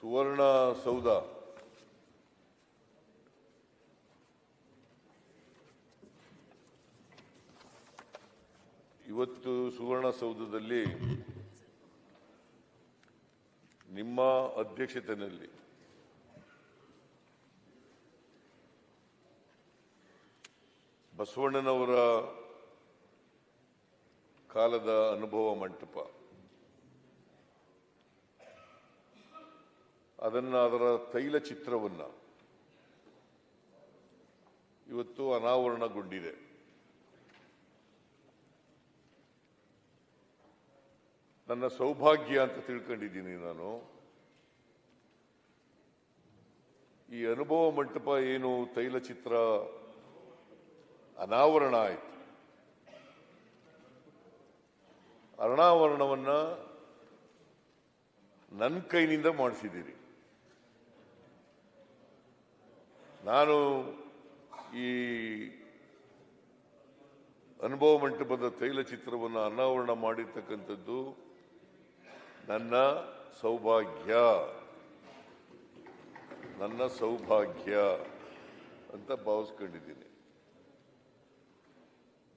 ಸುವರ್ಣ ಸೌಧ ಇವತ್ತು ಸುವರ್ಣಸೌಧದಲ್ಲಿ ನಿಮ್ಮ ಅಧ್ಯಕ್ಷತೆಯಲ್ಲಿ ಬಸವಣ್ಣನವರ ಕಾಲದ ಅನುಭವ ಮಂಟಪ ಅದರ ತೈಲ ಚಿತ್ರವನ್ನ ಇವತ್ತು ಅನಾವರಣಗೊಂಡಿದೆ. ನನ್ನ ಸೌಭಾಗ್ಯ ಅಂತ ತಿಳ್ಕೊಂಡಿದ್ದೀನಿ ನಾನು. ಈ ಅನುಭವ ಮಂಟಪ ಏನು ತೈಲ ಚಿತ್ರ ಅನಾವರಣ ಆಯಿತು. ಅನಾವರಣವನ್ನ ನನ್ನ ಕೈನಿಂದ ಮಾಡಿಸಿದ್ದೀರಿ. ನಾನು ಈ ಅನುಭವ ಮಂಟಪದ ತೈಲ ಚಿತ್ರವನ್ನು ಅನಾವರಣ ಮಾಡಿರ್ತಕ್ಕಂಥದ್ದು ನನ್ನ ಸೌಭಾಗ್ಯ ಅಂತ ಭಾವಿಸ್ಕೊಂಡಿದ್ದೀನಿ.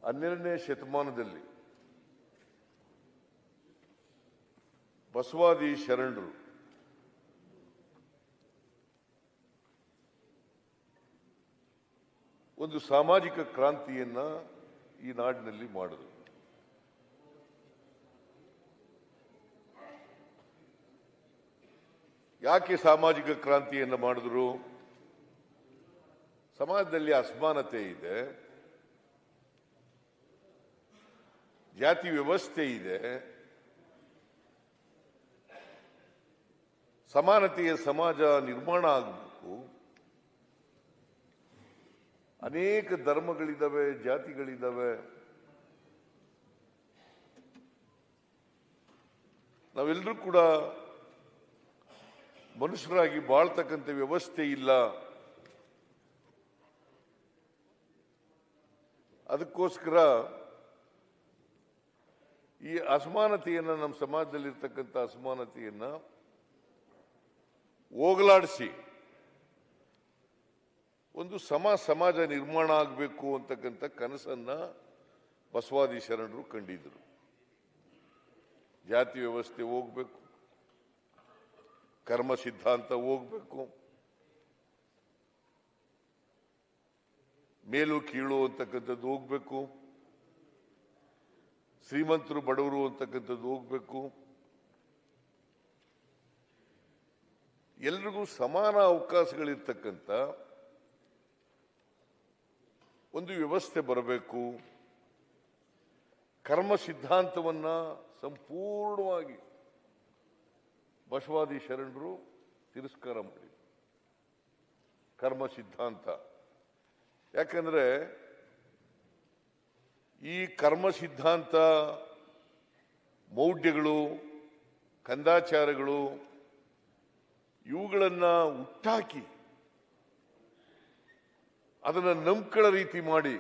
12ನೇ ಶತಮಾನದಲ್ಲಿ ಬಸವಾದಿ ಶರಣರು ಒಂದು ಸಾಮಾಜಿಕ ಕ್ರಾಂತಿಯನ್ನ ಈ ನಾಡಿನಲ್ಲಿ ಮಾಡಿದರು. ಯಾಕೆ ಸಾಮಾಜಿಕ ಕ್ರಾಂತಿಯನ್ನು ಮಾಡಿದ್ರು? ಸಮಾಜದಲ್ಲಿ ಅಸಮಾನತೆ ಇದೆ, ಜಾತಿ ವ್ಯವಸ್ಥೆ ಇದೆ, ಸಮಾನತೆಯ ಸಮಾಜ ನಿರ್ಮಾಣ ಆಗಬೇಕು. ಅನೇಕ ಧರ್ಮಗಳಿದ್ದಾವೆ, ಜಾತಿಗಳಿದ್ದಾವೆ. ನಾವೆಲ್ಲರೂ ಕೂಡ ಮನುಷ್ಯರಾಗಿ ಬಾಳ್ತಕ್ಕಂಥ ವ್ಯವಸ್ಥೆ ಇಲ್ಲ. ಅದಕ್ಕೋಸ್ಕರ ಈ ಅಸಮಾನತೆಯನ್ನ, ನಮ್ಮ ಸಮಾಜದಲ್ಲಿರ್ತಕ್ಕಂಥ ಅಸಮಾನತೆಯನ್ನ ಹೋಗಲಾಡಿಸಿ ಒಂದು ಸಮಾಜ ನಿರ್ಮಾಣ ಆಗಬೇಕು ಅಂತಕ್ಕಂಥ ಕನಸನ್ನ ಬಸವಾದಿ ಶರಣರು ಕಂಡಿದ್ರು. ಜಾತಿ ವ್ಯವಸ್ಥೆ ಹೋಗ್ಬೇಕು, ಕರ್ಮ ಸಿದ್ಧಾಂತ ಹೋಗ್ಬೇಕು, ಮೇಲು ಕೀಳು ಅಂತಕ್ಕಂಥದ್ದು ಹೋಗ್ಬೇಕು, ಶ್ರೀಮಂತರು ಬಡವರು ಅಂತಕ್ಕಂಥದ್ದು ಹೋಗ್ಬೇಕು, ಎಲ್ರಿಗೂ ಸಮಾನ ಅವಕಾಶಗಳಿರ್ತಕ್ಕಂಥ ಒಂದು ವ್ಯವಸ್ಥೆ ಬರಬೇಕು. ಕರ್ಮ ಸಿದ್ಧಾಂತವನ್ನ ಸಂಪೂರ್ಣವಾಗಿ ಬಸವಾದಿ ಶರಣರು ತಿರಸ್ಕಾರ ಮಾಡಿ ಕರ್ಮ ಸಿದ್ಧಾಂತ. ಯಾಕಂದ್ರೆ ಈ ಕರ್ಮ ಸಿದ್ಧಾಂತ, ಮೌಢ್ಯಗಳು, ಕಂದಾಚಾರಗಳು ಇವುಗಳನ್ನ ಹುಟ್ಟಾಕಿ ಅದನ್ನ ನಂಬ್ಕೊಳ್ಳೋ ರೀತಿ ಮಾಡಿ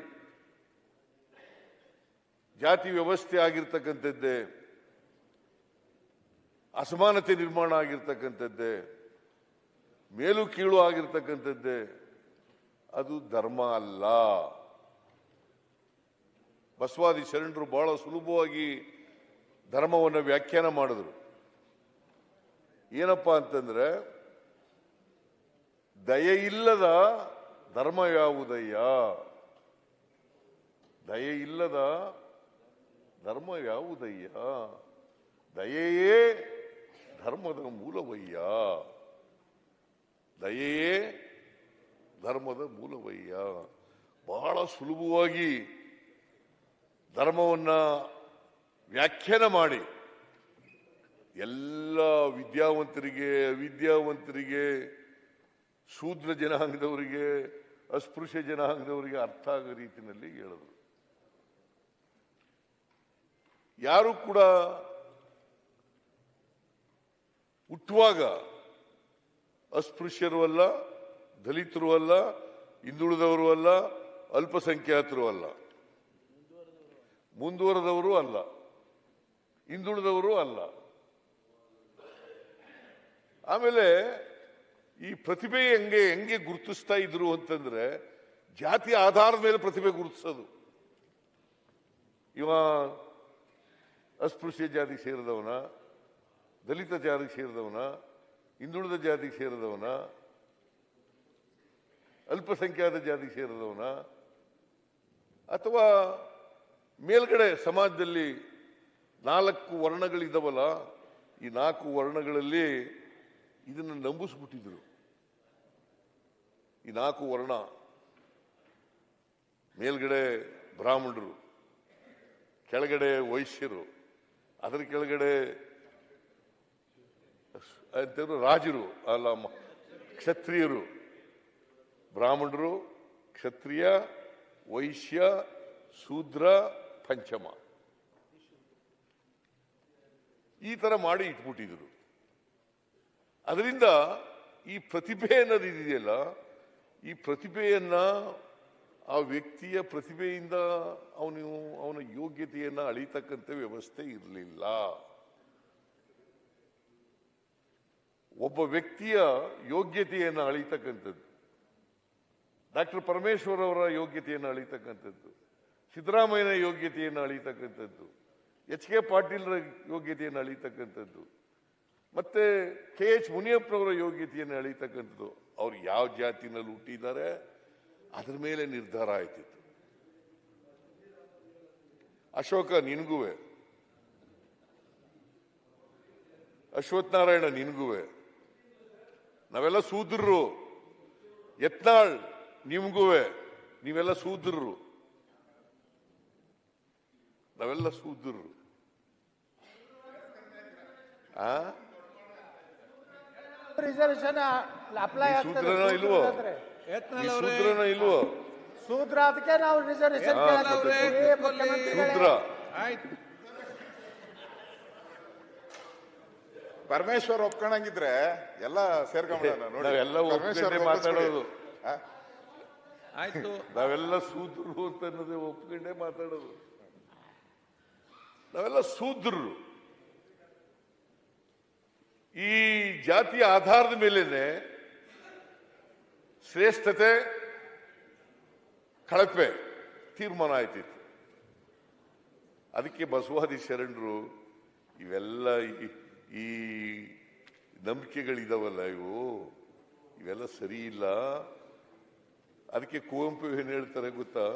ಜಾತಿ ವ್ಯವಸ್ಥೆ ಆಗಿರ್ತಕ್ಕಂಥದ್ದೇ, ಅಸಮಾನತೆ ನಿರ್ಮಾಣ ಆಗಿರ್ತಕ್ಕಂಥದ್ದೇ, ಮೇಲು ಕೀಳು ಆಗಿರ್ತಕ್ಕಂಥದ್ದೇ, ಅದು ಧರ್ಮ ಅಲ್ಲ. ಬಸವಾದಿ ಶರಣರು ಬಹಳ ಸುಲಭವಾಗಿ ಧರ್ಮವನ್ನು ವ್ಯಾಖ್ಯಾನ ಮಾಡಿದ್ರು. ಏನಪ್ಪಾ ಅಂತಂದ್ರೆ, ದಯೆಯಿಲ್ಲದ ಧರ್ಮ ಯಾವುದಯ್ಯ? ದಯೆಯಿಲ್ಲದ ಧರ್ಮ ಯಾವುದಯ್ಯ? ದಯೆಯೇ ಧರ್ಮದ ಮೂಲವಯ್ಯ. ದಯೆಯೇ ಧರ್ಮದ ಮೂಲವಯ್ಯ. ಬಹಳ ಸುಲಭವಾಗಿ ಧರ್ಮವನ್ನ ವ್ಯಾಖ್ಯಾನ ಮಾಡಿ ಎಲ್ಲ ವಿದ್ಯಾವಂತರಿಗೆ, ಅವಿದ್ಯಾವಂತರಿಗೆ, ಶೂದ್ರ ಜನಾಂಗದವರಿಗೆ, ಅಸ್ಪೃಶ್ಯ ಜನಾಂಗದವರಿಗೆ ಅರ್ಥ ಆಗೋ ರೀತಿಯಲ್ಲಿ ಹೇಳಿದ್ರು. ಯಾರು ಕೂಡ ಹುಟ್ಟುವಾಗ ಅಸ್ಪೃಶ್ಯರು ಅಲ್ಲ, ದಲಿತರು ಅಲ್ಲ, ಹಿಂದುಳಿದವರು ಅಲ್ಲ, ಅಲ್ಪಸಂಖ್ಯಾತರು ಅಲ್ಲ, ಮುಂದುವರೆದವರು ಅಲ್ಲ, ಹಿಂದುಳಿದವರು ಅಲ್ಲ. ಆಮೇಲೆ ಈ ಪ್ರತಿಭೆ ಹೆಂಗೆ ಗುರುತಿಸ್ತಾ ಇದ್ರು ಅಂತಂದ್ರೆ ಜಾತಿ ಆಧಾರದ ಮೇಲೆ ಪ್ರತಿಭೆ ಗುರುತಿಸೋದು. ಇವ ಅಸ್ಪೃಶ್ಯ ಜಾತಿಗೆ ಸೇರಿದವನ, ದಲಿತ ಜಾತಿಗೆ ಸೇರಿದವನ, ಹಿಂದುಳಿದ ಜಾತಿಗೆ ಸೇರಿದವನ, ಅಲ್ಪಸಂಖ್ಯಾತ ಜಾತಿಗೆ ಸೇರಿದವನ, ಅಥವಾ ಮೇಲ್ಗಡೆ ಸಮಾಜದಲ್ಲಿ 4 ವರ್ಣಗಳಿದ್ದಾವಲ್ಲ, ಈ 4 ವರ್ಣಗಳಲ್ಲಿ ಇದನ್ನು ನಂಬಿಸ್ಬಿಟ್ಟಿದ್ರು. ಈ 4 ವರ್ಣ, ಮೇಲ್ಗಡೆ ಬ್ರಾಹ್ಮಣರು, ಕೆಳಗಡೆ ವೈಶ್ಯರು, ಅದರ ಕೆಳಗಡೆ ರಾಜರು, ಅಲ್ಲ ಕ್ಷತ್ರಿಯರು, ಬ್ರಾಹ್ಮಣರು, ಕ್ಷತ್ರಿಯ, ವೈಶ್ಯ, ಶೂದ್ರ, ಪಂಚಮ, ಈ ತರ ಮಾಡಿ ಇಟ್ಬಿಟ್ಟಿದ್ರು. ಅದರಿಂದ ಈ ಪ್ರತಿಭೆ ಅನ್ನೋದಿದೆಯಲ್ಲ, ಈ ಪ್ರತಿಭೆಯನ್ನ, ಆ ವ್ಯಕ್ತಿಯ ಪ್ರತಿಭೆಯಿಂದ ಅವನ ಯೋಗ್ಯತೆಯನ್ನ ಅಳಿತಕ್ಕಂಥ ವ್ಯವಸ್ಥೆ ಇರಲಿಲ್ಲ. ಒಬ್ಬ ವ್ಯಕ್ತಿಯ ಯೋಗ್ಯತೆಯನ್ನು ಅಳಿತಕ್ಕಂಥದ್ದು, ಡಾಕ್ಟರ್ ಪರಮೇಶ್ವರ್ ಅವರ ಯೋಗ್ಯತೆಯನ್ನು ಅಳಿತಕ್ಕಂಥದ್ದು, ಸಿದ್ದರಾಮಯ್ಯನ ಯೋಗ್ಯತೆಯನ್ನು ಅಳಿತಕ್ಕಂಥದ್ದು, ಎಚ್ ಕೆ ಪಾಟೀಲ್ರ ಯೋಗ್ಯತೆಯನ್ನು ಅಳಿತಕ್ಕಂಥದ್ದು, ಮತ್ತೆ KH ಮುನಿಯಪ್ಪನವರ ಯೋಗ್ಯತೆಯನ್ನು ಅಳಿತಕ್ಕಂಥದ್ದು. ಅವ್ರು ಯಾವ ಜಾತಿನಲ್ಲಿ ಹುಟ್ಟಿದ್ದಾರೆ ಅದ್ರ ಮೇಲೆ ನಿರ್ಧಾರ ಆಯ್ತಿತ್ತು. ಅಶೋಕ ನಿನ್ಗುವೆ, ಅಶ್ವಥ್ ನಾರಾಯಣ ನಿನ್ಗುವೆ, ನಾವೆಲ್ಲ ಶೂದ್ರರು. ಯತ್ನಾಳ್ ನಿಮ್ಗುವೆ, ನೀವೆಲ್ಲ ಶೂದ್ರರು, ನಾವೆಲ್ಲ ಶೂದ್ರರು. ರಿಸರ್ವೇಶನ್ ಅಪ್ಲೈ ಶೂದ್ರನ ಇಲ್ವೋ? ಶೂದ್ರನ ಇಲ್ವೋ? ಶೂದ್ರ, ಅದಕ್ಕೆ ನಾವು ರಿಸರ್ವೇಶನ್ ಶೂದ್ರ. ಪರಮೇಶ್ವರ್ ಒಪ್ಕೊಂಡಂಗಿದ್ರೆ ಎಲ್ಲ ನಾವೆಲ್ಲ ಒಪ್ಕೊಂಡೆ ಮಾತಾಡೋದು. ಆಯ್ತು, ನಾವೆಲ್ಲ ಶೂದ್ರರು ಅಂತ ಅನ್ನೋದೇ ಒಪ್ಕೊಂಡೇ ಮಾತಾಡೋದು. ನಾವೆಲ್ಲ ಶೂದ್ರರು. ಈ ಜಾತಿಯ ಆಧಾರದ ಮೇಲೇನೆ ಶ್ರೇಷ್ಠತೆ ಕಳಪೆ ತೀರ್ಮಾನ ಆಯ್ತಿತ್ತು. ಅದಕ್ಕೆ ಬಸವಾದಿ ಶರಣರು ಇವೆಲ್ಲ ಈ ನಂಬಿಕೆಗಳಿದಾವಲ್ಲ, ಇವೆಲ್ಲ ಸರಿ ಇಲ್ಲ. ಅದಕ್ಕೆ ಕುವೆಂಪು ಏನ್ ಹೇಳ್ತಾರೆ ಗೊತ್ತಾ?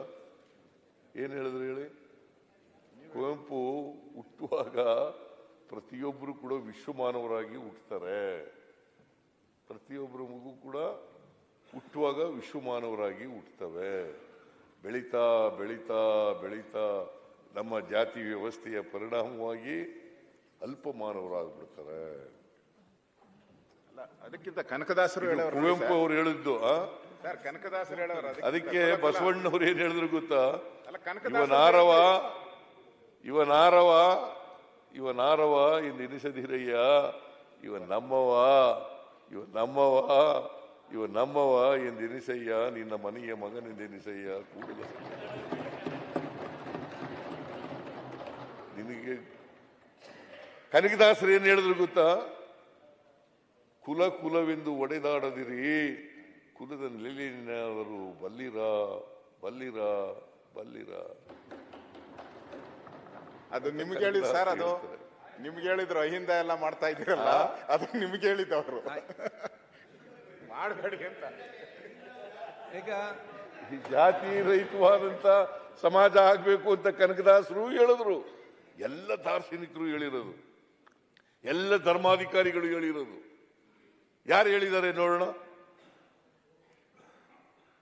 ಏನ್ ಹೇಳಿದ್ರು ಹೇಳಿ? ಕುವೆಂಪು ಹುಟ್ಟುವಾಗ ಪ್ರತಿಯೊಬ್ಬರು ಕೂಡ ವಿಶ್ವಮಾನವರಾಗಿ ಹುಟ್ಟುತ್ತಾರೆ. ಪ್ರತಿಯೊಬ್ಬರ ಮಗು ಕೂಡ ಹುಟ್ಟುವಾಗ ವಿಶ್ವಮಾನವರಾಗಿ ಹುಟ್ಟುತ್ತವೆ. ಬೆಳೀತಾ ಬೆಳೀತಾ ಬೆಳೀತಾ ನಮ್ಮ ಜಾತಿ ವ್ಯವಸ್ಥೆಯ ಪರಿಣಾಮವಾಗಿ ಅಲ್ಪಮಾನವರಾಗ್ಬಿಡ್ತಾರೆ. ಅದಕ್ಕಿಂತ ಕನಕದಾಸರು ಕುವೆಂಪು ಅವರು ಹೇಳಿದ್ದು. ಕನಕದಾಸರು ಹೇಳೋರು. ಅದಕ್ಕೆ ಬಸವಣ್ಣವ್ರು ಏನ್ ಹೇಳಿದ್ರು ಗೊತ್ತಾ? ಇವನಾರವ ಎಂದು ಎನಿಸದಿರಯ್ಯ, ಇವ ನಮ್ಮವ ಎಂದೆನಿಸಯ್ಯ, ನಿನ್ನ ಮನೆಯ ಮಗನೆಂದೆನಿಸಯ್ಯ ಕೂಡಲ. ನಿನಗೆ ಕನಕದಾಸರು ಏನ್ ಹೇಳಿದ್ರು ಗೊತ್ತಾ? ಕುಲವೆಂದು ಒಡೆದಾಡದಿರಿ, ಕುಲದ ನೆಲೆಯವರು ಬಲ್ಲಿರ ಬಲ್ಲಿರ ಬಲ್ಲಿರ. ಅದು ನಿಮ್ಗೆ ಹೇಳಿದ್ ಸರ್, ಅದು ನಿಮ್ಗೆ ಹೇಳಿದ್ರು. ಅಹಿಂದ ಎಲ್ಲ ಮಾಡ್ತಾ ಇದ್ದೀರಲ್ಲ, ಅದು ನಿಮ್ಗೆ ಹೇಳಿದವರು ಮಾಡಬೇಡಿ ಅಂತ. ಈಗ ಜಾತಿ ರಹಿತವಾದಂತ ಸಮಾಜ ಆಗ್ಬೇಕು ಅಂತ ಕನಕದಾಸರು ಹೇಳಿದ್ರು. ಎಲ್ಲ ದಾರ್ಶನಿಕರು ಹೇಳಿರೋದು, ಎಲ್ಲ ಧರ್ಮಾಧಿಕಾರಿಗಳು ಹೇಳಿರೋದು. ಯಾರು ಹೇಳಿದ್ದಾರೆ ನೋಡೋಣ?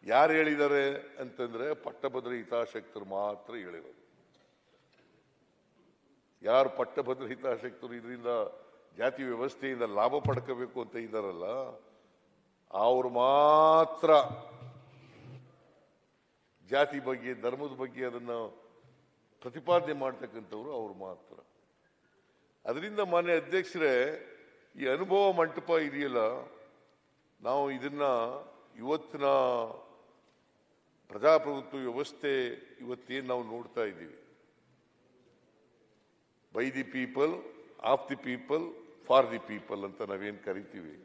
ಯಾರು ಹೇಳಿದ್ದಾರೆ ಅಂತಂದ್ರೆ ಪಟ್ಟಭದ್ರ ಹಿತಾಸಕ್ತರು ಮಾತ್ರ ಹೇಳಿರೋದು. ಯಾರು ಪಟ್ಟಭದ್ರ ಹಿತಾಸಕ್ತರು ಇದರಿಂದ ಜಾತಿ ವ್ಯವಸ್ಥೆಯಿಂದ ಲಾಭ ಪಡ್ಕೋಬೇಕು ಅಂತ ಇದ್ದಾರಲ್ಲ, ಅವರು ಮಾತ್ರ ಜಾತಿ ಬಗ್ಗೆ, ಧರ್ಮದ ಬಗ್ಗೆ ಅದನ್ನ ಪ್ರತಿಪಾದನೆ ಮಾಡ್ತಕ್ಕಂಥವ್ರು ಅವ್ರು ಮಾತ್ರ. ಅದರಿಂದ ಮಾನ್ಯ ಅಧ್ಯಕ್ಷರೇ, ಈ ಅನುಭವ ಮಂಟಪ ಇದೆಯಲ್ಲ, ನಾವು ಇದನ್ನ ಇವತ್ತಿನ ಪ್ರಜಾಪ್ರಭುತ್ವ ವ್ಯವಸ್ಥೆ ಇವತ್ತೇನು ನಾವು ನೋಡ್ತಾ ಇದ್ದೀವಿ, by the people, of the people, for the people ಅಂತ ನಾವೇನು ಕರಿತೀವಿ.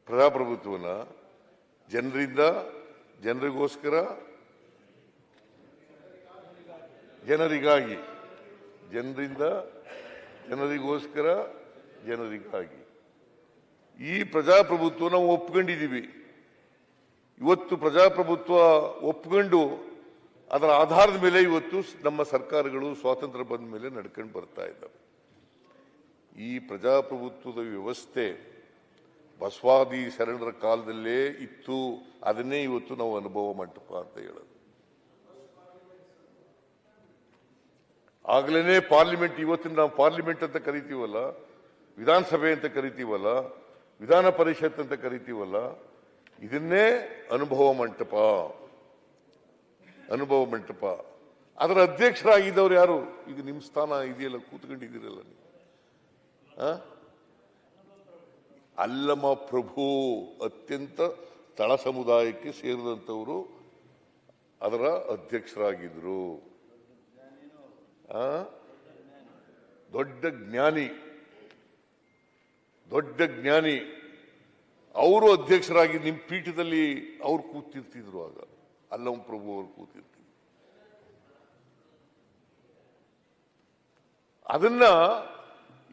ಪ್ರಜಾಪ್ರಭುತ್ವನ ಜನರಿಂದ ಜನರಿಗೋಸ್ಕರ ಜನರಿಗಾಗಿ, ಜನರಿಂದ ಜನರಿಗೋಸ್ಕರ ಜನರಿಗಾಗಿ ಈ ಪ್ರಜಾಪ್ರಭುತ್ವ ನಾವು ಒಪ್ಕೊಂಡಿದ್ದೀವಿ. ಇವತ್ತು ಪ್ರಜಾಪ್ರಭುತ್ವ ಒಪ್ಕೊಂಡು ಅದರ ಆಧಾರದ ಮೇಲೆ ಇವತ್ತು ನಮ್ಮ ಸರ್ಕಾರಗಳು ಸ್ವಾತಂತ್ರ್ಯ ಬಂದ ಮೇಲೆ ನಡ್ಕೊಂಡು ಬರ್ತಾ ಇದ್ದಾವೆ. ಈ ಪ್ರಜಾಪ್ರಭುತ್ವದ ವ್ಯವಸ್ಥೆ ಬಸವಾದಿ ಶರಣರ ಕಾಲದಲ್ಲೇ ಇತ್ತು, ಅದನ್ನೇ ಇವತ್ತು ನಾವು ಅನುಭವ ಮಂಟಪ ಅಂತ ಹೇಳೋದು. ಆಗ್ಲೇನೆ ಪಾರ್ಲಿಮೆಂಟ್, ಇವತ್ತಿನ ನಾವು ಪಾರ್ಲಿಮೆಂಟ್ ಅಂತ ಕರಿತೀವಲ್ಲ, ವಿಧಾನಸಭೆ ಅಂತ ಕರಿತೀವಲ್ಲ, ವಿಧಾನ ಪರಿಷತ್ ಅಂತ ಕರಿತೀವಲ್ಲ, ಇದನ್ನೇ ಅನುಭವ ಮಂಟಪ. ಅನುಭವ ಮಂಟಪ ಅದರ ಅಧ್ಯಕ್ಷರಾಗಿದ್ದವ್ರು ಯಾರು? ಈಗ ನಿಮ್ಮ ಸ್ಥಾನ ಇದೆಯಲ್ಲ, ಕೂತ್ಕೊಂಡಿದ್ದೀರಲ್ಲ ನೀವು. ಅಲ್ಲಮ ಪ್ರಭು ಅತ್ಯಂತ ತಳ ಸಮುದಾಯಕ್ಕೆ ಸೇರಿದಂಥವರು ಅದರ ಅಧ್ಯಕ್ಷರಾಗಿದ್ರು. ದೊಡ್ಡ ಜ್ಞಾನಿ, ದೊಡ್ಡ ಜ್ಞಾನಿ. ಅವರು ಅಧ್ಯಕ್ಷರಾಗಿ ನಿಮ್ಮ ಪೀಠದಲ್ಲಿ ಅವ್ರು ಕೂತಿರ್ತಿದ್ರು. ಆಗ ಅಲ್ಲಮ ಪ್ರಭು ಅವರು ಕೂತಿರ್ತಿದ್ರು. ಅದನ್ನ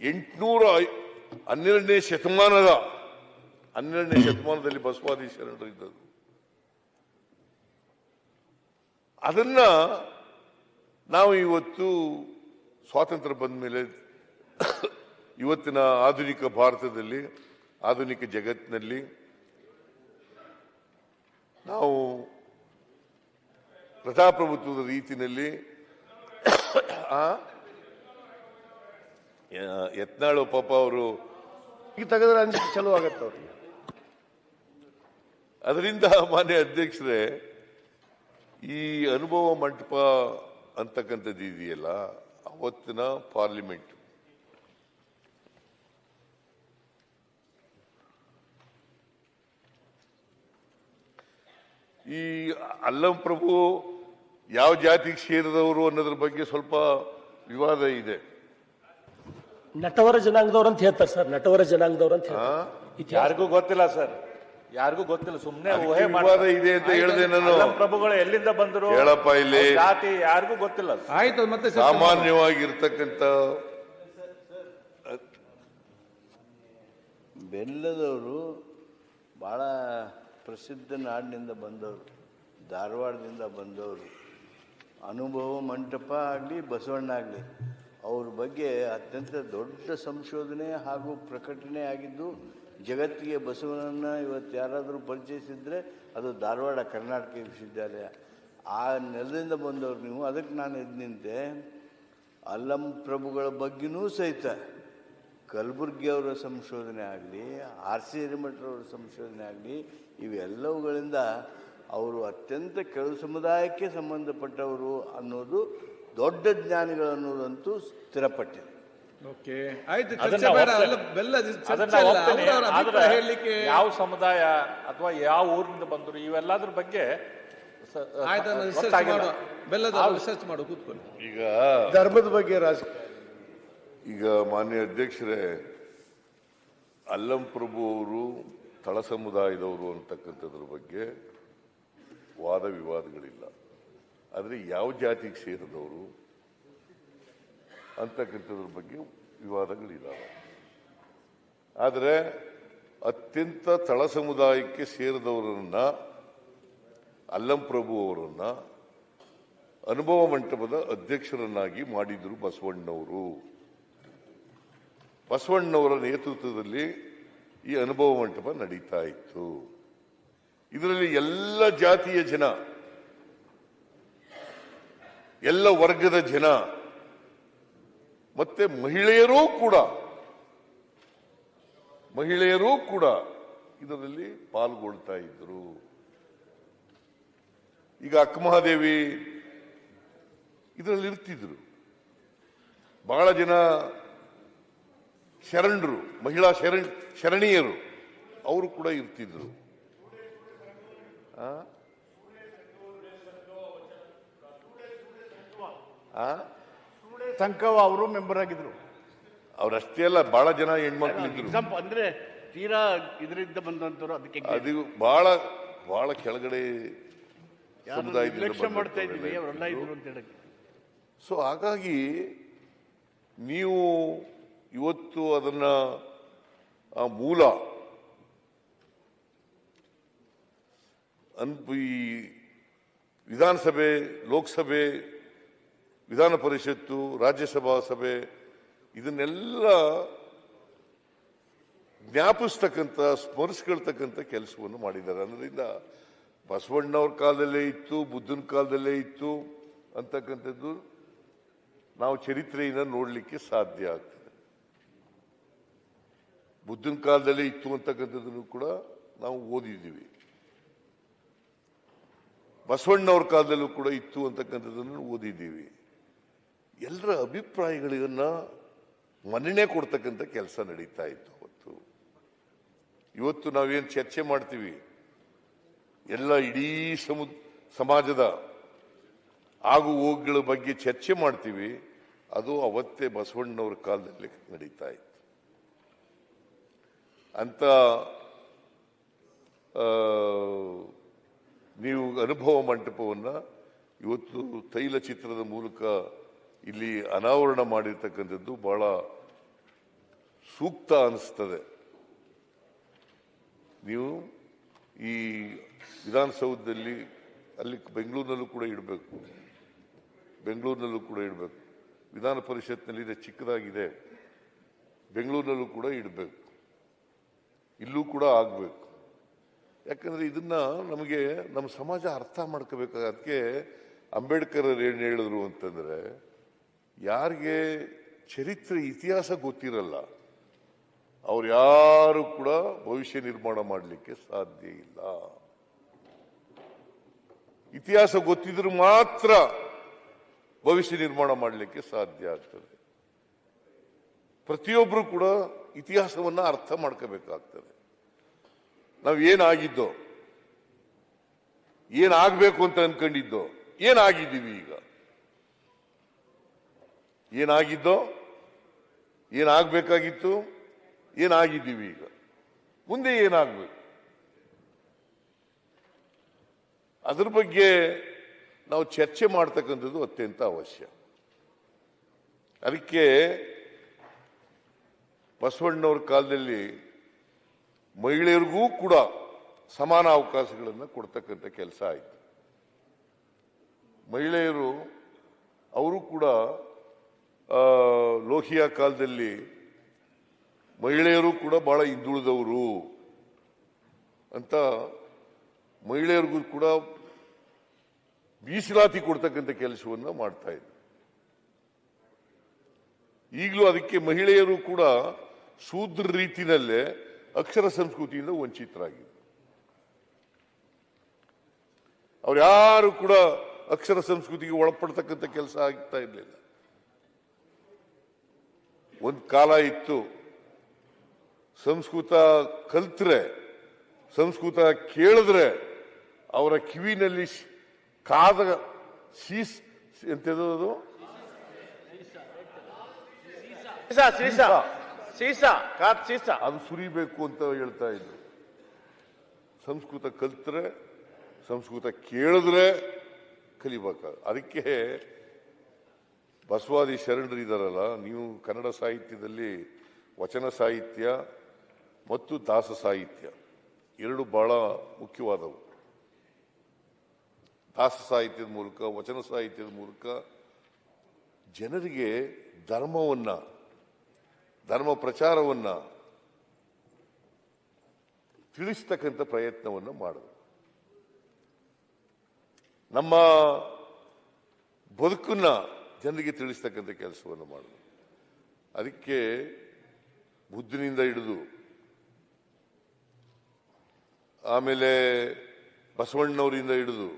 812ನೇ ಶತಮಾನದಲ್ಲಿ ಬಸವಾದಿ ಶರಣರು ಇದ್ದದ್ದು. ಅದನ್ನ ನಾವು ಇವತ್ತು ಸ್ವಾತಂತ್ರ್ಯ ಬಂದ ಮೇಲೆ ಇವತ್ತಿನ ಆಧುನಿಕ ಭಾರತದಲ್ಲಿ, ಆಧುನಿಕ ಜಗತ್ತಿನಲ್ಲಿ ನಾವು ಪ್ರಜಾಪ್ರಭುತ್ವದ ರೀತಿಯಲ್ಲಿ ಯತ್ನಾಳು ಪಾಪ ಅವರು ಈಗ ತೆಗೆದ್ರೆ ಅನ್ಸಿಕೆ ಚಲೋ ಆಗತ್ತೆ ಅವ್ರಿಗೆ. ಅದರಿಂದ ಮಾನ್ಯ ಅಧ್ಯಕ್ಷರೇ, ಈ ಅನುಭವ ಮಂಟಪ ಅಂತಕ್ಕಂಥದ್ದು ಇದೆಯಲ್ಲ, ಅವತ್ತಿನ ಪಾರ್ಲಿಮೆಂಟ್ ಈ ಅಲ್ಲಂ ಪ್ರಭು ಯಾವ ಜಾತಿಗೆ ಸೇರಿದವರು ಅನ್ನೋದ್ರ ಬಗ್ಗೆ ಸ್ವಲ್ಪ ವಿವಾದ ಇದೆ. ನಟವರ ಜನಾಂಗದವ್ರು ಅಂತ ಹೇಳ್ತಾರೆ ಸರ್, ನಟವರ ಜನಾಂಗದವ್ರು ಅಂತ ಯಾರಿಗೂ ಗೊತ್ತಿಲ್ಲ ಸರ್, ಯಾರಿಗೂ ಗೊತ್ತಿಲ್ಲ. ಸುಮ್ನೆ ಊಹೆ ವಿವಾದ ಇದೆ ಅಂತ ಹೇಳಿದೆ ನಾನು. ಪ್ರಭುಗಳು ಎಲ್ಲಿಂದ ಬಂದರು ಹೇಳಪ್ಪ ಇಲ್ಲಿ, ಜಾತಿ ಯಾರಿಗೂ ಗೊತ್ತಿಲ್ಲ. ಆಯ್ತು, ಮತ್ತೆ ಸಾಮಾನ್ಯವಾಗಿರ್ತಕ್ಕಂಥ ಬೆಲ್ಲದವರು ಭಾಳ ಪ್ರಸಿದ್ಧ ನಾಡಿನಿಂದ ಬಂದವರು, ಧಾರವಾಡದಿಂದ ಬಂದವರು. ಅನುಭವ ಮಂಟಪ ಆಗಲಿ ಬಸವಣ್ಣ ಆಗಲಿ ಅವ್ರ ಬಗ್ಗೆ ಅತ್ಯಂತ ದೊಡ್ಡ ಸಂಶೋಧನೆ ಹಾಗೂ ಪ್ರಕಟಣೆ ಆಗಿದ್ದು. ಜಗತ್ತಿಗೆ ಬಸವನನ್ನು ಇವತ್ತು ಯಾರಾದರೂ ಪರಿಚಯಿಸಿದರೆ ಅದು ಧಾರವಾಡ ಕರ್ನಾಟಕ ವಿಶ್ವವಿದ್ಯಾಲಯ. ಆ ನೆಲದಿಂದ ಬಂದವರು ನೀವು. ಅದಕ್ಕೆ ನಾನು ಎದ್ದು ನಿಂತೆ. ಅಲ್ಲಂ ಪ್ರಭುಗಳ ಬಗ್ಗೆನೂ ಸಹಿತ ಕಲಬುರ್ಗಿಯವರ ಸಂಶೋಧನೆ ಆಗಲಿ, ಆರ್ ಸಿ ಹಿರೇಮಠರವರ ಸಂಶೋಧನೆ ಆಗಲಿ, ಇವೆಲ್ಲವುಗಳಿಂದ ಅವರು ಅತ್ಯಂತ ಕೆಳ ಸಮುದಾಯಕ್ಕೆ ಸಂಬಂಧಪಟ್ಟವರು ಅನ್ನೋದು, ದೊಡ್ಡ ಜ್ಞಾನಿಗಳು ಅನ್ನೋದಂತೂ ಸ್ಥಿರಪಟ್ಟಿದೆ. ಓಕೆ, ಆಯ್ತು, ಚರ್ಚೆ ಬೇಡ. ಹೇಳಲಿಕ್ಕೆ ಯಾವ ಸಮುದಾಯ ಅಥವಾ ಯಾವ ಊರಿನಿಂದ ಬಂದರು ಇವೆಲ್ಲದ್ರ ಬಗ್ಗೆ ರಿಸರ್ಚ್ ಮಾಡು, ಕೂತ್ಕೊಳ್ಳಿ. ಈಗ ಧರ್ಮದ ಬಗ್ಗೆ ಈಗ ಮಾನ್ಯ ಅಧ್ಯಕ್ಷರೇ, ಅಲ್ಲಂ ಪ್ರಭು ಅವರು ತಳ ಸಮುದಾಯದವರು ಅಂತಕ್ಕಂಥದ್ರ ಬಗ್ಗೆ ವಾದ ವಿವಾದಗಳಿಲ್ಲ. ಆದರೆ ಯಾವ ಜಾತಿಗೆ ಸೇರಿದವರು ಅಂತಕ್ಕಂಥದ್ರ ಬಗ್ಗೆ ವಿವಾದಗಳಿಲ್ಲ. ಆದರೆ ಅತ್ಯಂತ ತಳ ಸಮುದಾಯಕ್ಕೆ ಸೇರಿದವರನ್ನ, ಅಲ್ಲಂ ಪ್ರಭು ಅವರನ್ನ ಅನುಭವ ಮಂಟಪದ ಅಧ್ಯಕ್ಷರನ್ನಾಗಿ ಮಾಡಿದ್ರು ಬಸವಣ್ಣವರು. ಬಸವಣ್ಣವರ ನೇತೃತ್ವದಲ್ಲಿ ಈ ಅನುಭವ ಮಂಟಪ ನಡೀತಾ ಇತ್ತು. ಇದರಲ್ಲಿ ಎಲ್ಲ ಜಾತಿಯ ಜನ, ಎಲ್ಲ ವರ್ಗದ ಜನ ಮತ್ತೆ ಮಹಿಳೆಯರೂ ಕೂಡ ಇದರಲ್ಲಿ ಪಾಲ್ಗೊಳ್ತಾ ಇದ್ರು. ಈಗ ಅಕ್ಕಮಹಾದೇವಿ ಇದರಲ್ಲಿ ಇರ್ತಿದ್ರು. ಬಹಳ ಜನ ಶರಣರು, ಮಹಿಳಾ ಶರಣೀಯರು ಅವರು ಕೂಡ ಇರ್ತಿದ್ರು. ಸಂಕವ ಅವರು ಮೆಂಬರ್ ಆಗಿದ್ರು. ಅವ್ರಷ್ಟೇ ಅಲ್ಲ, ಬಹಳ ಜನ ಹೆಣ್ಮಕ್ಳು ಇದ್ರು. ಎಕ್ಸಾಂಪಲ್ ಅಂದ್ರೆ ತೀರಾ ಇದರಿಂದ ಬಂದಂತವ್ರು. ಅದಕ್ಕೆ ಅದು ಬಹಳ ಬಹಳ ಕೆಳಗಡೆ ಸಮುದಾಯದಿಂದ ನಿರ್ಲಕ್ಷ್ಯ ಮಾಡ್ತಾ ಇದ್ದೀವಿ, ಬಂದವರೆಲ್ಲ ಅವರೆಲ್ಲ ಇದ್ರು. ಇದ್ರು ಅಂತ ಹೇಳಕ್ಕೆ. ಸೊ ಹಾಗಾಗಿ ನೀವು ಇವತ್ತು ಅದನ್ನ ಆ ಮೂಲ ಈ ವಿಧಾನಸಭೆ, ಲೋಕಸಭೆ, ವಿಧಾನ ಪರಿಷತ್ತು, ರಾಜ್ಯಸಭಾ ಸಭೆ ಇದನ್ನೆಲ್ಲ ಜ್ಞಾಪಿಸ್ತಕ್ಕಂಥ, ಸ್ಮರಿಸ್ಕೊಳ್ತಕ್ಕಂಥ ಕೆಲಸವನ್ನು ಮಾಡಿದ್ದಾರೆ. ಅದರಿಂದ ಬಸವಣ್ಣವ್ರ ಕಾಲದಲ್ಲೇ ಇತ್ತು, ಬುದ್ಧನ ಕಾಲದಲ್ಲೇ ಇತ್ತು ಅಂತಕ್ಕಂಥದ್ದು ನಾವು ಚರಿತ್ರೆಯಿಂದ ನೋಡಲಿಕ್ಕೆ ಸಾಧ್ಯ ಆಗ್ತದೆ. ಬುದ್ಧನ ಕಾಲದಲ್ಲೇ ಇತ್ತು ಅಂತಕ್ಕಂಥದ್ದನ್ನು ಕೂಡ ನಾವು ಓದಿದ್ದೀವಿ. ಬಸವಣ್ಣವ್ರ ಕಾಲದಲ್ಲೂ ಕೂಡ ಇತ್ತು ಅಂತಕ್ಕಂಥದ್ದನ್ನು ಓದಿದ್ದೀವಿ. ಎಲ್ಲರ ಅಭಿಪ್ರಾಯಗಳನ್ನ ಮನ್ನಣೆ ಕೊಡ್ತಕ್ಕಂಥ ಕೆಲಸ ನಡೀತಾ ಇತ್ತು ಅವತ್ತು. ಇವತ್ತು ನಾವೇನು ಚರ್ಚೆ ಮಾಡ್ತೀವಿ, ಎಲ್ಲ ಇಡೀ ಸಮಾಜದ ಆಗು ಹೋಗುಗಳ ಬಗ್ಗೆ ಚರ್ಚೆ ಮಾಡ್ತೀವಿ, ಅದು ಅವತ್ತೇ ಬಸವಣ್ಣವ್ರ ಕಾಲದಲ್ಲಿ ನಡೀತಾ ಇತ್ತು. ಅಂತ ನೀವು ಅನುಭವ ಮಂಟಪವನ್ನು ಇವತ್ತು ತೈಲ ಚಿತ್ರದ ಮೂಲಕ ಇಲ್ಲಿ ಅನಾವರಣ ಮಾಡಿರ್ತಕ್ಕಂಥದ್ದು ಬಹಳ ಸೂಕ್ತ ಅನಿಸ್ತದೆ. ನೀವು ಈ ವಿಧಾನಸೌಧದಲ್ಲಿ, ಅಲ್ಲಿ ಬೆಂಗಳೂರಿನಲ್ಲೂ ಕೂಡ ಇಡಬೇಕು, ವಿಧಾನ ಪರಿಷತ್ನಲ್ಲಿ ಇದೆ, ಚಿಕ್ಕದಾಗಿದೆ, ಬೆಂಗಳೂರಿನಲ್ಲೂ ಕೂಡ ಇಡಬೇಕು, ಇಲ್ಲೂ ಕೂಡ ಆಗಬೇಕು. ಯಾಕಂದ್ರೆ ಇದನ್ನ ನಮಗೆ ನಮ್ಮ ಸಮಾಜ ಅರ್ಥ ಮಾಡ್ಕೋಬೇಕು. ಅದಕ್ಕೆ ಅಂಬೇಡ್ಕರ್ ಏನು ಹೇಳಿದ್ರು ಅಂತಂದ್ರೆ, ಯಾರಿಗೆ ಚರಿತ್ರೆ, ಇತಿಹಾಸ ಗೊತ್ತಿರಲ್ಲ ಅವ್ರು ಯಾರು ಕೂಡ ಭವಿಷ್ಯ ನಿರ್ಮಾಣ ಮಾಡಲಿಕ್ಕೆ ಸಾಧ್ಯ ಇಲ್ಲ. ಇತಿಹಾಸ ಗೊತ್ತಿದ್ರು ಮಾತ್ರ ಭವಿಷ್ಯ ನಿರ್ಮಾಣ ಮಾಡಲಿಕ್ಕೆ ಸಾಧ್ಯ ಆಗ್ತದೆ. ಪ್ರತಿಯೊಬ್ಬರು ಕೂಡ ಇತಿಹಾಸವನ್ನ ಅರ್ಥ ಮಾಡ್ಕೋಬೇಕಾಗ್ತದೆ. ನಾವು ಏನಾಗಿದ್ದೋ, ಏನಾಗಬೇಕು ಅಂತ ಅನ್ಕೊಂಡಿದ್ದೋ, ಏನಾಗಿದ್ದೀವಿ ಈಗ, ಏನಾಗಿದ್ದೋ, ಏನಾಗಬೇಕಾಗಿತ್ತು, ಏನಾಗಿದ್ದೀವಿ ಈಗ, ಮುಂದೆ ಏನಾಗಬೇಕು, ಅದ್ರ ಬಗ್ಗೆ ನಾವು ಚರ್ಚೆ ಮಾಡ್ತಕ್ಕಂಥದ್ದು ಅತ್ಯಂತ ಅವಶ್ಯ. ಅದಕ್ಕೆ ಬಸವಣ್ಣವ್ರ ಕಾಲದಲ್ಲಿ ಮಹಿಳೆಯರಿಗೂ ಕೂಡ ಸಮಾನ ಅವಕಾಶಗಳನ್ನು ಕೊಡ್ತಕ್ಕಂಥ ಕೆಲಸ ಆಯಿತು. ಮಹಿಳೆಯರು ಅವರು ಕೂಡ ಲೋಹಿಯಾ ಕಾಲದಲ್ಲಿ ಮಹಿಳೆಯರು ಕೂಡ ಬಹಳ ಹಿಂದುಳಿದವರು ಅಂತ ಮಹಿಳೆಯರಿಗೂ ಕೂಡ ಮೀಸಲಾತಿ ಕೊಡ್ತಕ್ಕಂಥ ಕೆಲಸವನ್ನು ಮಾಡ್ತಾ ಇದ್ರು. ಈಗಲೂ ಅದಕ್ಕೆ ಮಹಿಳೆಯರು ಕೂಡ ಶೂದ್ರ ರೀತಿಯಲ್ಲೇ ಅಕ್ಷರ ಸಂಸ್ಕೃತಿಯಿಂದ ವಂಚಿತರಾಗಿದ್ರು. ಅವ್ರು ಯಾರು ಕೂಡ ಅಕ್ಷರ ಸಂಸ್ಕೃತಿಗೆ ಒಳಪಡ್ತಕ್ಕಂಥ ಕೆಲಸ ಆಗ್ತಾ ಇರಲಿಲ್ಲ. ಒಂದು ಕಾಲ ಇತ್ತು, ಸಂಸ್ಕೃತ ಕಲ್ತ್ರೆ, ಸಂಸ್ಕೃತ ಕೇಳಿದ್ರೆ ಅವರ ಕಿವಿನಲ್ಲಿ ಕಾದ ಎಂತದು ಅದು ಸುರಿಬೇಕು ಅಂತ ಹೇಳ್ತಾ ಇದ್ರು. ಸಂಸ್ಕೃತ ಕಲ್ತ್ರೆ, ಸಂಸ್ಕೃತ ಕೇಳಿದ್ರೆ ಕಲಿಬೇಕ. ಅದಕ್ಕೆ ಬಸವಾದಿ ಶರಣರು ಇದಾರಲ್ಲ, ನೀವು ಕನ್ನಡ ಸಾಹಿತ್ಯದಲ್ಲಿ ವಚನ ಸಾಹಿತ್ಯ ಮತ್ತು ದಾಸ ಸಾಹಿತ್ಯ ಎರಡು ಬಹಳ ಮುಖ್ಯವಾದವು. ದಾಸ ಸಾಹಿತ್ಯದ ಮೂಲಕ, ವಚನ ಸಾಹಿತ್ಯದ ಮೂಲಕ ಜನರಿಗೆ ಧರ್ಮವನ್ನ, ಧರ್ಮ ಪ್ರಚಾರವನ್ನ ತಿಳಿಸ್ತಕ್ಕಂಥ ಪ್ರಯತ್ನವನ್ನು ಮಾಡಿದ್ರು. ನಮ್ಮ ಬದುಕನ್ನ ಜನರಿಗೆ ತಿಳಿಸ್ತಕ್ಕಂಥ ಕೆಲಸವನ್ನು ಮಾಡಿದ್ರು. ಅದಕ್ಕೆ ಬುದ್ಧನಿಂದ ಹಿಡಿದು, ಆಮೇಲೆ ಬಸವಣ್ಣವರಿಂದ ಹಿಡಿದು,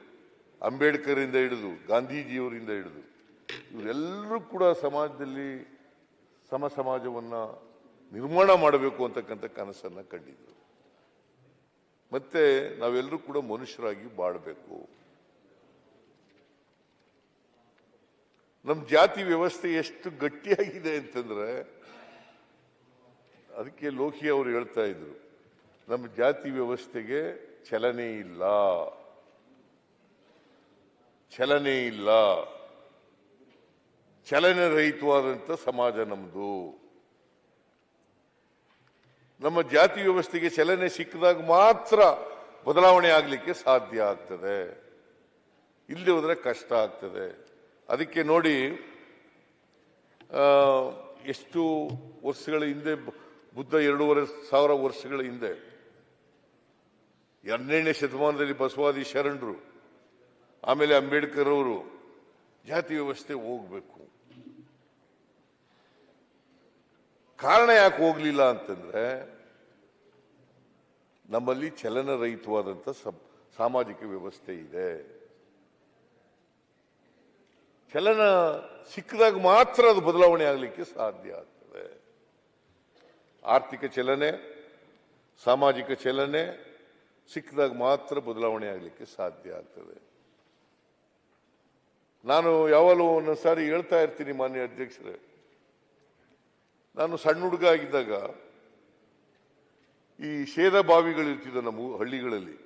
ಅಂಬೇಡ್ಕರಿಂದ ಹಿಡಿದು, ಗಾಂಧೀಜಿಯವರಿಂದ ಹಿಡಿದು ಇವರೆಲ್ಲರೂ ಕೂಡ ಸಮಾಜದಲ್ಲಿ ಸಮ ಸಮಾಜವನ್ನ ನಿರ್ಮಾಣ ಮಾಡಬೇಕು ಅಂತಕ್ಕಂಥ ಕನಸನ್ನ ಕಂಡಿದ್ರು. ಮತ್ತೆ ನಾವೆಲ್ಲರೂ ಕೂಡ ಮನುಷ್ಯರಾಗಿ ಬಾಳಬೇಕು. ನಮ್ಮ ಜಾತಿ ವ್ಯವಸ್ಥೆ ಎಷ್ಟು ಗಟ್ಟಿಯಾಗಿದೆ ಅಂತಂದ್ರೆ, ಅದಕ್ಕೆ ಲೋಕಿ ಅವರು ಹೇಳ್ತಾ ಇದ್ರು, ನಮ್ಮ ಜಾತಿ ವ್ಯವಸ್ಥೆಗೆ ಚಲನೆ ಇಲ್ಲ, ಚಲನೆ ಇಲ್ಲ, ಚಲನೆ ರಹಿತವಾದಂಥ ಸಮಾಜ ನಮ್ದು. ನಮ್ಮ ಜಾತಿ ವ್ಯವಸ್ಥೆಗೆ ಚಲನೆ ಸಿಕ್ಕಿದಾಗ ಮಾತ್ರ ಬದಲಾವಣೆ ಆಗಲಿಕ್ಕೆ ಸಾಧ್ಯ ಆಗ್ತದೆ, ಇಲ್ಲದೆ ಹೋದ್ರೆ ಕಷ್ಟ ಆಗ್ತದೆ. ಅದಕ್ಕೆ ನೋಡಿ, ಎಷ್ಟು ವರ್ಷಗಳ ಹಿಂದೆ ಬುದ್ಧ 2500 ವರ್ಷಗಳ ಹಿಂದೆ 12ನೇ ಶತಮಾನದಲ್ಲಿ ಬಸವಾದಿ ಶರಣರು, ಆಮೇಲೆ ಅಂಬೇಡ್ಕರ್ ಅವರು ಜಾತಿ ವ್ಯವಸ್ಥೆ ಹೋಗ್ಬೇಕು. ಕಾರಣ ಯಾಕೆ ಹೋಗ್ಲಿಲ್ಲ ಅಂತಂದ್ರೆ, ನಮ್ಮಲ್ಲಿ ಚಲನರಹಿತವಾದಂಥ ಸಾಮಾಜಿಕ ವ್ಯವಸ್ಥೆ ಇದೆ. ಚಲನ ಸಿಕ್ಕಿದಾಗ ಮಾತ್ರ ಅದು ಬದಲಾವಣೆ ಆಗಲಿಕ್ಕೆ ಸಾಧ್ಯ ಆಗ್ತದೆ. ಆರ್ಥಿಕ ಚಲನೆ, ಸಾಮಾಜಿಕ ಚಲನೆ ಸಿಕ್ಕಿದಾಗ ಮಾತ್ರ ಬದಲಾವಣೆ ಆಗಲಿಕ್ಕೆ ಸಾಧ್ಯ ಆಗ್ತದೆ. ನಾನು ಯಾವಾಗಲೂ ಒಂದೊಂದು ಸಾರಿ ಹೇಳ್ತಾ ಇರ್ತೀನಿ, ಮಾನ್ಯ ಅಧ್ಯಕ್ಷರೇ, ನಾನು ಸಣ್ಣ ಹುಡುಗ ಆಗಿದ್ದಾಗ ಈ ಶೇದ ಬಾವಿಗಳಿರ್ತಿದ್ದ ನಮ್ಮ ಹಳ್ಳಿಗಳಲ್ಲಿ,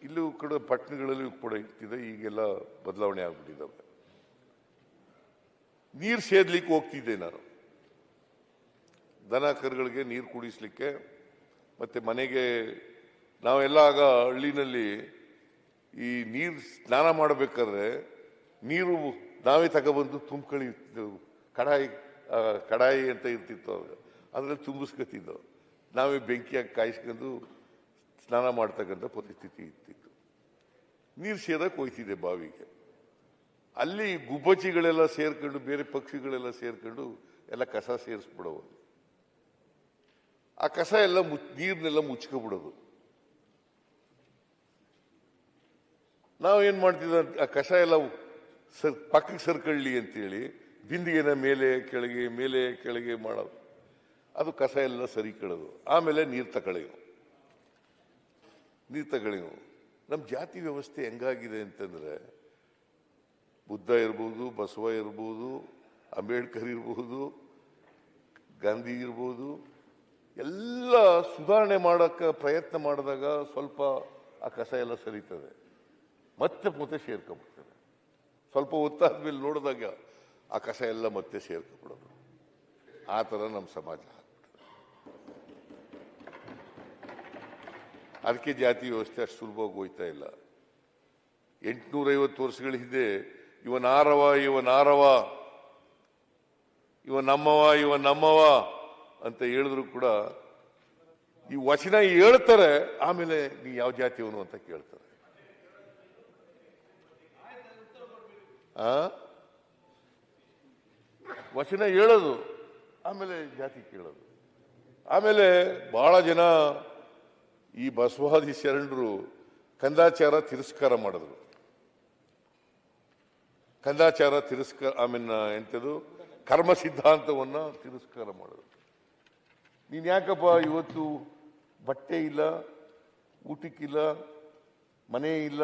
ಇಲ್ಲೂ ಕೂಡ ಪಟ್ಟಣಗಳಲ್ಲಿ ಕೂಡ ಇರ್ತಿದೆ. ಈಗೆಲ್ಲ ಬದಲಾವಣೆ ಆಗ್ಬಿಟ್ಟಿದ್ದಾವೆ. ನೀರು ಸೇದ್ಲಿಕ್ಕೆ ಹೋಗ್ತಿದ್ದೆ ನಾನು, ದನ ಕರುಗಳಿಗೆ ನೀರು ಕುಡಿಸ್ಲಿಕ್ಕೆ. ಮತ್ತೆ ಮನೆಗೆ ನಾವೆಲ್ಲ ಆಗ ಹಳ್ಳಿನಲ್ಲಿ ಈ ನೀರು ಸ್ನಾನ ಮಾಡಬೇಕಾದ್ರೆ ನೀರು ನಾವೇ ತಗೊಬಂದು ತುಂಬ್ಕೊಂಡಿರ್ತಿದ್ದೆವು. ಕಡಾಯಿ ಅಂತ ಇರ್ತಿತ್ತು, ಅದ್ರಲ್ಲಿ ತುಂಬಿಸ್ಕೊತಿದ್ದವು. ನಾವೇ ಬೆಂಕಿಯಾಗಿ ಕಾಯಿಸ್ಕೊಂಡು ಸ್ನಾನ ಮಾಡ್ತಕ್ಕಂಥ ಪರಿಸ್ಥಿತಿ ಇರ್ತಿತ್ತು. ನೀರು ಸೇದಕ್ಕೆ ಹೋಯ್ತಿದ್ದೆ ಬಾವಿಗೆ. ಅಲ್ಲಿ ಗುಬ್ಬಚ್ಚಿಗಳೆಲ್ಲ ಸೇರ್ಕೊಂಡು, ಬೇರೆ ಪಕ್ಷಿಗಳೆಲ್ಲ ಸೇರ್ಕೊಂಡು ಎಲ್ಲ ಕಸ ಸೇರಿಸ್ಬಿಡೋವು. ಆ ಕಸ ಎಲ್ಲ ನೀರನ್ನೆಲ್ಲ ಮುಚ್ಕೊಬಿಡೋದು. ನಾವೇನ್ ಮಾಡ್ತಿದ್ದ, ಆ ಕಸ ಎಲ್ಲ ಪಕ್ಕಕ್ಕೆ ಸರ್ಕೊಳ್ಳಿ ಅಂತೇಳಿ ಬಿಂದಿಗೆನ ಮೇಲೆ ಕೆಳಗೆ ಮೇಲೆ ಕೆಳಗೆ ಮಾಡೋದು. ಅದು ಕಸ ಎಲ್ಲ ಸರಿ ಕಳೆದು ಆಮೇಲೆ ನೀರು ತಗೊಳ್ಳೆವು. ನಮ್ಮ ಜಾತಿ ವ್ಯವಸ್ಥೆ ಹೆಂಗಾಗಿದೆ ಅಂತಂದ್ರೆ, ಬುದ್ಧ ಇರ್ಬೋದು, ಬಸವ ಇರ್ಬೋದು, ಅಂಬೇಡ್ಕರ್ ಇರ್ಬೋದು, ಗಾಂಧಿ ಇರ್ಬೋದು, ಎಲ್ಲ ಸುಧಾರಣೆ ಮಾಡಕ್ಕೆ ಪ್ರಯತ್ನ ಮಾಡಿದಾಗ ಸ್ವಲ್ಪ ಆ ಕಸ ಎಲ್ಲ ಸರಿತದೆ, ಮತ್ತೆ ಸೇರ್ಕೊಂಡ್ಬಿಡ್ತದೆ. ಸ್ವಲ್ಪ ಹೊತ್ತಾದ್ಮೇಲೆ ನೋಡಿದಾಗ ಆ ಕಸ ಎಲ್ಲ ಮತ್ತೆ ಸೇರ್ಕೊಂಡ್ಬಿಡೋದು. ಆ ಥರ ನಮ್ಮ ಸಮಾಜ ಆಗ್ಬಿಡ್ತದೆ. ಅದಕ್ಕೆ ಜಾತಿ ವ್ಯವಸ್ಥೆ ಅಷ್ಟು ಸುಲಭವಾಗಿ ಹೋಯ್ತಾ ಇಲ್ಲ. 850 ವರ್ಷಗಳ ಹಿಂದೆ ಇವ ನಾರವ, ಇವ ನಮ್ಮವ ಅಂತ ಹೇಳಿದ್ರು ಕೂಡ ಈ ವಚನ ಹೇಳ್ತಾರೆ, ಆಮೇಲೆ ನೀ ಯಾವ ಜಾತಿಯವನು ಅಂತ ಕೇಳ್ತಾರೆ. ವಚನ ಹೇಳೋದು, ಆಮೇಲೆ ಜಾತಿ ಕೇಳೋದು. ಆಮೇಲೆ ಬಹಳ ಜನ ಈ ಬಸವಾದಿ ಶರಣರು ಕಂದಾಚಾರ ತಿರಸ್ಕಾರ ಮಾಡಿದ್ರು. ಎಂಥದ್ದು ಕರ್ಮ ಸಿದ್ಧಾಂತವನ್ನ ತಿರಸ್ಕಾರ ಮಾಡಿದ್ರು. ನೀನ್ ಯಾಕಪ್ಪ ಇವತ್ತು ಬಟ್ಟೆ ಇಲ್ಲ, ಊಟಕ್ಕಿಲ್ಲ, ಮನೆ ಇಲ್ಲ,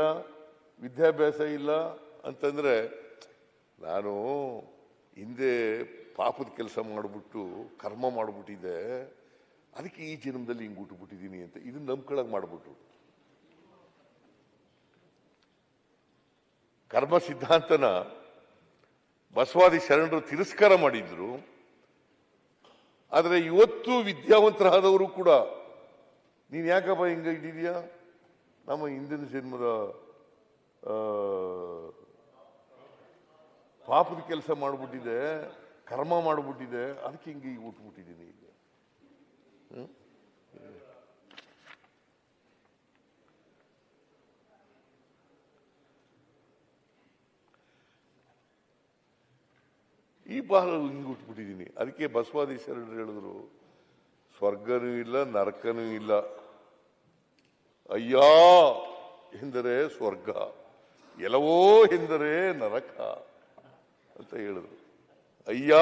ವಿದ್ಯಾಭ್ಯಾಸ ಇಲ್ಲ ಅಂತಂದ್ರೆ, ನಾನು ಹಿಂದೆ ಪಾಪದ ಕೆಲಸ ಮಾಡಿಬಿಟ್ಟು ಕರ್ಮ ಮಾಡಿಬಿಟ್ಟಿದ್ದೆ, ಅದಕ್ಕೆ ಈ ಜನ್ಮದಲ್ಲಿ ಹಿಂಗೆ ಹುಟ್ಟುಬಿಟ್ಟಿದ್ದೀನಿ ಅಂತ ಇದನ್ನ ನಂಬ್ಕೊಳಕ್ ಮಾಡಿಬಿಟ್ರು. ಕರ್ಮ ಸಿದ್ಧಾಂತನ ಬಸವಾದಿ ಶರಣರು ತಿರಸ್ಕಾರ ಮಾಡಿದ್ರು. ಆದರೆ ಇವತ್ತು ವಿದ್ಯಾವಂತರಾದವರು ಕೂಡ ನೀನ್ ಯಾಕಪ್ಪ ಹಿಂಗ ಇದ್ದೀಯಾ, ನಮ್ಮ ಹಿಂದಿನ ಜನ್ಮದ ಪಾಪದ ಕೆಲಸ ಮಾಡ್ಬಿಟ್ಟಿದೆ, ಕರ್ಮ ಮಾಡ್ಬಿಟ್ಟಿದೆ, ಅದಕ್ಕೆ ಹಿಂಗೆ ಈಗ ಹುಟ್ಟುಬಿಟ್ಟಿದ್ದೀನಿ ಈಗ. ಈ ಬಾಲ ಹಿಂಗೆ ಹುಟ್ಟುಬಿಟ್ಟಿದ್ದೀನಿ. ಅದಕ್ಕೆ ಬಸವಾದಿ ಶರಣರು ಹೇಳಿದ್ರು, ಸ್ವರ್ಗನೂ ಇಲ್ಲ, ನರಕನೂ ಇಲ್ಲ. ಅಯ್ಯ ಎಂದರೆ ಸ್ವರ್ಗ, ಎಲ್ಲವೋ ಎಂದರೆ ನರಕ ಅಂತ ಹೇಳಿದ್ರು. ಅಯ್ಯ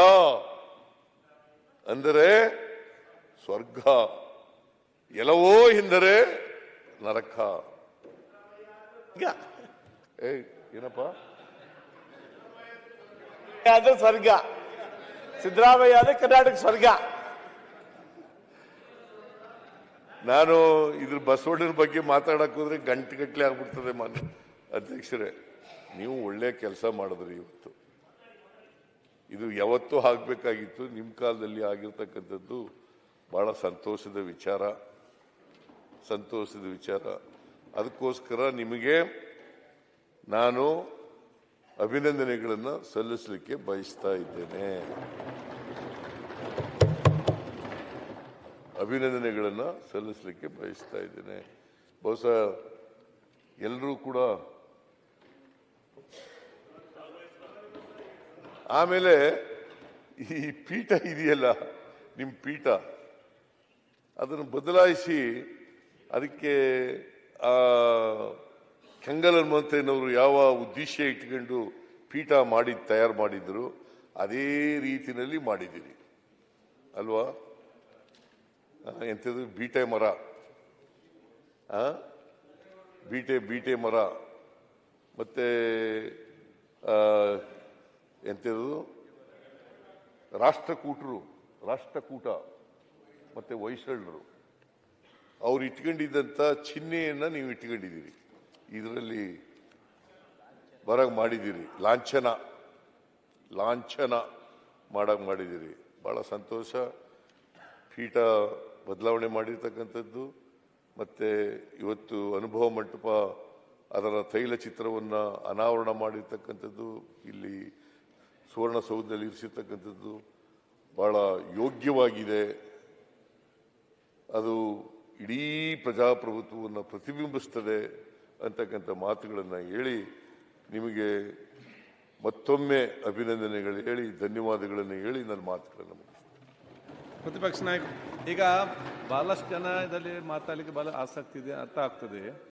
ಅಂದರೆ ಸ್ವರ್ಗ, ಎಲ್ಲವೋ ಎಂದರೆ ನರಕ. ಏನಪ್ಪ ಆದ್ರೆ ಸ್ವರ್ಗ, ಸಿದ್ದರಾಮಯ್ಯ ಆದ್ರೆ ಕರ್ನಾಟಕ ಸ್ವರ್ಗ. ನಾನು ಇದ್ರ ಬಸವಣ್ಣನ ಬಗ್ಗೆ ಮಾತಾಡಕ್ ಹೋದ್ರೆ ಗಂಟೆ ಆಗ್ಬಿಡ್ತದೆ ಮಾನ್ಯ ಅಧ್ಯಕ್ಷರೇ. ನೀವು ಒಳ್ಳೆ ಕೆಲಸ ಮಾಡಿದ್ರಿ ಇವತ್ತು. ಇದು ಯಾವತ್ತೂ ಆಗ್ಬೇಕಾಗಿತ್ತು, ನಿಮ್ಮ ಕಾಲದಲ್ಲಿ ಆಗಿರ್ತಕ್ಕಂಥದ್ದು ಬಹಳ ಸಂತೋಷದ ವಿಚಾರ. ಅದಕ್ಕೋಸ್ಕರ ನಿಮಗೆ ನಾನು ಅಭಿನಂದನೆಗಳನ್ನು ಸಲ್ಲಿಸಲಿಕ್ಕೆ ಬಯಸ್ತಾ ಇದ್ದೇನೆ. ಬಹುಶಃ ಎಲ್ಲರೂ ಕೂಡ ಆಮೇಲೆ ಈ ಪೀಠ ಇದೆಯಲ್ಲ, ನಿಮ್ಮ ಪೀಠ, ಅದನ್ನು ಬದಲಾಯಿಸಿ ಅದಕ್ಕೆ ಕೆಂಗಲ್ ಹನುಮಂತಯ್ಯನವರು ಯಾವ ಉದ್ದೇಶ ಇಟ್ಕೊಂಡು ಪೀಠ ತಯಾರು ಮಾಡಿದ್ರು ಅದೇ ರೀತಿಯಲ್ಲಿ ಮಾಡಿದ್ದೀರಿ ಅಲ್ವಾ? ಎಂಥದ್ದು ಬೀಟೆ ಮರ, ಬೀಟೆ ಮರ, ಮತ್ತೆ ಎಂಥದ್ದು ರಾಷ್ಟ್ರಕೂಟ ಮತ್ತೆ ಹೊಯ್ಸಳರು ಅವ್ರು ಇಟ್ಕೊಂಡಿದ್ದಂಥ ಚಿಹ್ನೆಯನ್ನ ನೀವು ಇಟ್ಕೊಂಡಿದ್ದೀರಿ, ಇದರಲ್ಲಿ ಬರಗ್ ಮಾಡಿದ್ದೀರಿ, ಲಾಂಛನ ಮಾಡಕ್ ಮಾಡಿದ್ದೀರಿ. ಬಹಳ ಸಂತೋಷ. ಪೀಠ ಬದಲಾವಣೆ ಮಾಡಿರ್ತಕ್ಕಂಥದ್ದು, ಮತ್ತೆ ಇವತ್ತು ಅನುಭವ ಮಂಟಪ ಅದರ ತೈಲ ಚಿತ್ರವನ್ನು ಅನಾವರಣ ಮಾಡಿರ್ತಕ್ಕಂಥದ್ದು, ಇಲ್ಲಿ ಸುವರ್ಣಸೌಧದಲ್ಲಿ ಇರಿಸಿರ್ತಕ್ಕಂಥದ್ದು ಬಹಳ ಯೋಗ್ಯವಾಗಿದೆ. ಅದು ಇಡೀ ಪ್ರಜಾಪ್ರಭುತ್ವವನ್ನು ಪ್ರತಿಬಿಂಬಿಸ್ತದೆ ಅಂತಕ್ಕಂಥ ಮಾತುಗಳನ್ನು ಹೇಳಿ ನಿಮಗೆ ಮತ್ತೊಮ್ಮೆ ಅಭಿನಂದನೆಗಳು ಹೇಳಿ ಧನ್ಯವಾದಗಳನ್ನು ಹೇಳಿ ನನ್ನ ಮಾತುಗಳನ್ನು ಮುಗಿಸ್ತೇನೆ. ಪ್ರತಿಪಕ್ಷ ನಾಯಕ, ಈಗ ಬಹಳಷ್ಟು ಜನ ಇದರಲ್ಲಿ ಮಾತಾಡಲಿಕ್ಕೆ ಬಹಳ ಆಸಕ್ತಿ ಇದೆ, ಅರ್ಥ ಆಗ್ತದೆ.